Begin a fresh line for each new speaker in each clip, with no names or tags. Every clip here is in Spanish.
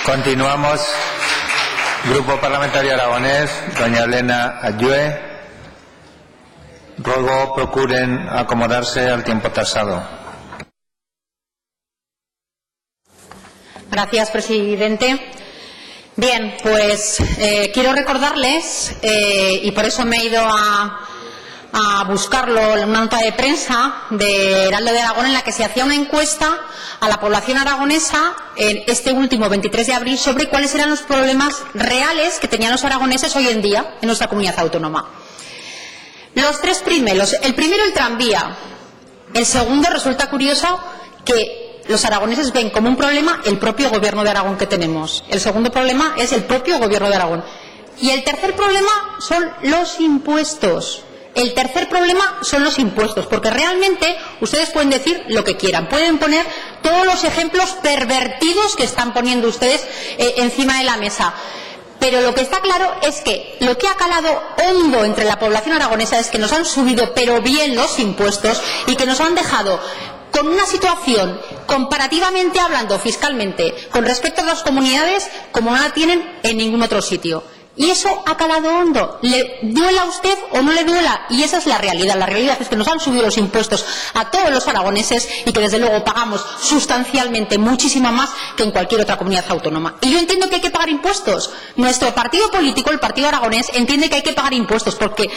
Continuamos. Grupo Parlamentario Aragonés, doña Elena Ayue. Ruego procuren acomodarse al tiempo tasado.
Gracias, presidente. Bien, pues quiero recordarles, y por eso me he ido a buscarlo, una nota de prensa de Heraldo de Aragón en la que se hacía una encuesta a la población aragonesa en este último 23 de abril sobre cuáles eran los problemas reales que tenían los aragoneses hoy en día en nuestra comunidad autónoma. Los tres primeros, el primero el tranvía, el segundo resulta curioso que los aragoneses ven como un problema el propio gobierno de Aragón que tenemos. El segundo problema es el propio gobierno de Aragón. Y el tercer problema son los impuestos. El tercer problema son los impuestos, porque realmente ustedes pueden decir lo que quieran, pueden poner todos los ejemplos pervertidos que están poniendo ustedes encima de la mesa. Pero lo que está claro es que lo que ha calado hondo entre la población aragonesa es que nos han subido pero bien los impuestos y que nos han dejado con una situación, comparativamente hablando fiscalmente, con respecto a las comunidades, como no la tienen en ningún otro sitio. Y eso ha calado hondo. ¿Le duela a usted o no le duela? Y esa es la realidad. La realidad es que nos han subido los impuestos a todos los aragoneses y que desde luego pagamos sustancialmente muchísimo más que en cualquier otra comunidad autónoma. Y yo entiendo que hay que pagar impuestos. Nuestro partido político, el Partido Aragonés, entiende que hay que pagar impuestos porque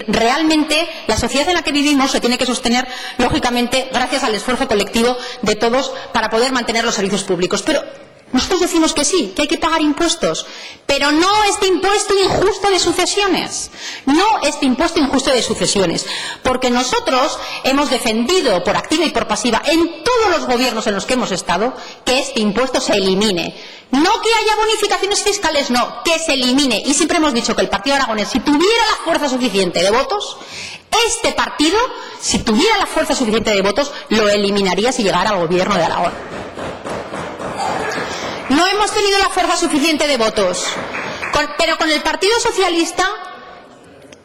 realmente la sociedad en la que vivimos se tiene que sostener, lógicamente, gracias al esfuerzo colectivo de todos para poder mantener los servicios públicos. Pero nosotros decimos que sí, que hay que pagar impuestos, pero no este impuesto injusto de sucesiones, no este impuesto injusto de sucesiones, porque nosotros hemos defendido por activa y por pasiva en todos los gobiernos en los que hemos estado que este impuesto se elimine. No que haya bonificaciones fiscales, no, que se elimine. Y siempre hemos dicho que el Partido Aragonés, si tuviera la fuerza suficiente de votos, este partido, si tuviera la fuerza suficiente de votos, lo eliminaría si llegara al gobierno de Aragón. No hemos tenido la fuerza suficiente de votos, pero con el Partido Socialista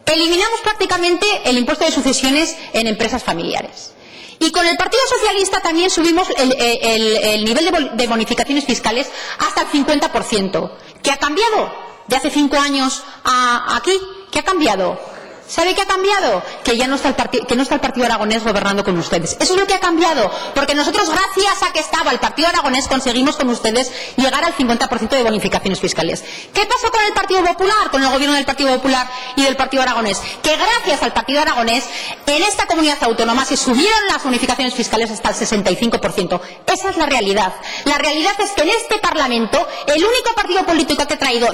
eliminamos prácticamente el impuesto de sucesiones en empresas familiares. Y con el Partido Socialista también subimos el nivel de bonificaciones fiscales hasta el 50%. ¿Qué ha cambiado de hace 5 años a aquí? ¿Qué ha cambiado? ¿Sabe qué ha cambiado? Que ya no está el Partido Aragonés gobernando con ustedes. Eso es lo que ha cambiado, porque nosotros, gracias a que estaba el Partido Aragonés, conseguimos con ustedes llegar al 50% de bonificaciones fiscales. ¿Qué pasó con el Partido Popular, con el gobierno del Partido Popular y del Partido Aragonés? Que gracias al Partido Aragonés, en esta comunidad autónoma se subieron las bonificaciones fiscales hasta el 65%. Esa es la realidad. La realidad es que en este Parlamento, el único partido político que ha traído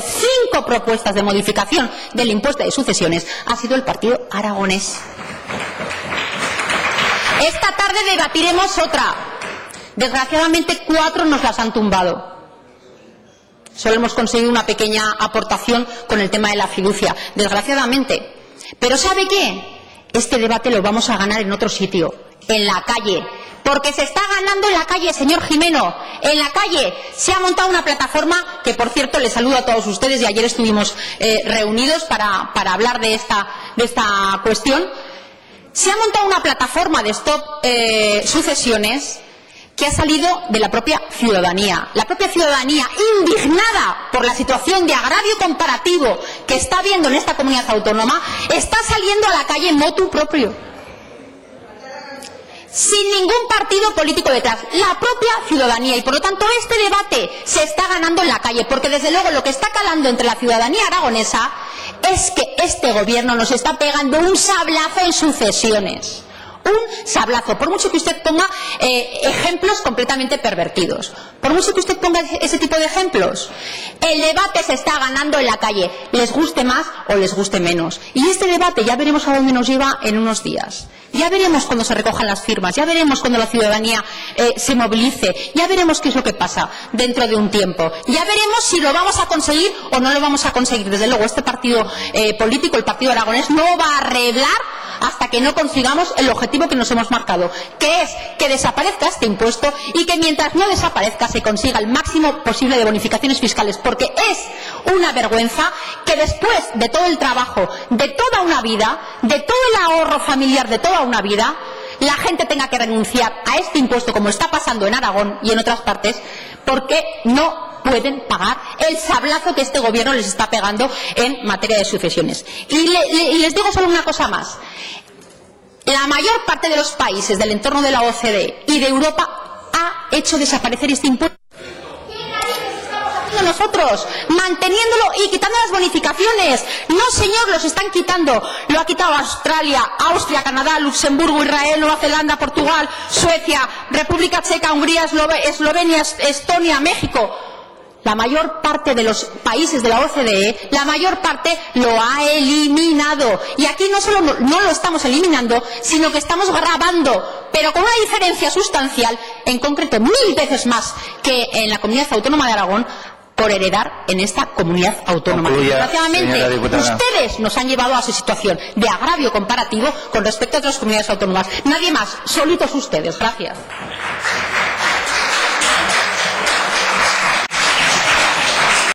5 propuestas de modificación del impuesto de sucesiones ha sido el Partido Aragonés. Esta tarde debatiremos otra. Desgraciadamente 4 nos las han tumbado. Solo hemos conseguido una pequeña aportación con el tema de la fiducia, desgraciadamente. Pero ¿sabe qué? Este debate lo vamos a ganar en otro sitio, en la calle. Porque se está ganando en la calle, señor Jimeno. En la calle se ha montado una plataforma que, por cierto, les saludo a todos ustedes y ayer estuvimos reunidos para hablar de esta cuestión. Se ha montado una plataforma de Stop Sucesiones que ha salido de la propia ciudadanía. La propia ciudadanía, indignada por la situación de agravio comparativo que está habiendo en esta comunidad autónoma, está saliendo a la calle en motu propio. Sin ningún partido político detrás, la propia ciudadanía. Y por lo tanto este debate se está ganando en la calle, porque desde luego lo que está calando entre la ciudadanía aragonesa es que este gobierno nos está pegando un sablazo en sucesiones. Un sablazo, por mucho que usted ponga ejemplos completamente pervertidos, por mucho que usted ponga ese tipo de ejemplos, el debate se está ganando en la calle, les guste más o les guste menos. Y este debate ya veremos a dónde nos lleva en unos días. Ya veremos cuando se recojan las firmas, ya veremos cuando la ciudadanía se movilice, ya veremos qué es lo que pasa dentro de un tiempo. Ya veremos si lo vamos a conseguir o no lo vamos a conseguir. Desde luego, este partido político, el Partido Aragonés, no va a arreglar hasta que no consigamos el objetivo que nos hemos marcado, que es que desaparezca este impuesto y que mientras no desaparezca se consiga el máximo posible de bonificaciones fiscales, porque es una vergüenza que después de todo el trabajo, de toda una vida, de todo el ahorro familiar de toda una vida, la gente tenga que renunciar a este impuesto, como está pasando en Aragón y en otras partes, porque no pueden pagar el sablazo que este gobierno les está pegando en materia de sucesiones. Y les digo solo una cosa más. La mayor parte de los países del entorno de la OCDE y de Europa ha hecho desaparecer este impuesto. Nosotros, manteniéndolo y quitando las bonificaciones. No, señor, los están quitando. Lo ha quitado Australia, Austria, Canadá, Luxemburgo, Israel, Nueva Zelanda, Portugal, Suecia, República Checa, Hungría, Eslovenia, Estonia, México. La mayor parte de los países de la OCDE, la mayor parte lo ha eliminado. Y aquí no solo no lo estamos eliminando, sino que estamos grabando, pero con una diferencia sustancial, en concreto 1000 veces más que en la Comunidad Autónoma de Aragón, por heredar en esta comunidad autónoma. Desgraciadamente, ustedes nos han llevado a esa situación de agravio comparativo con respecto a otras comunidades autónomas. Nadie más, solitos ustedes. Gracias.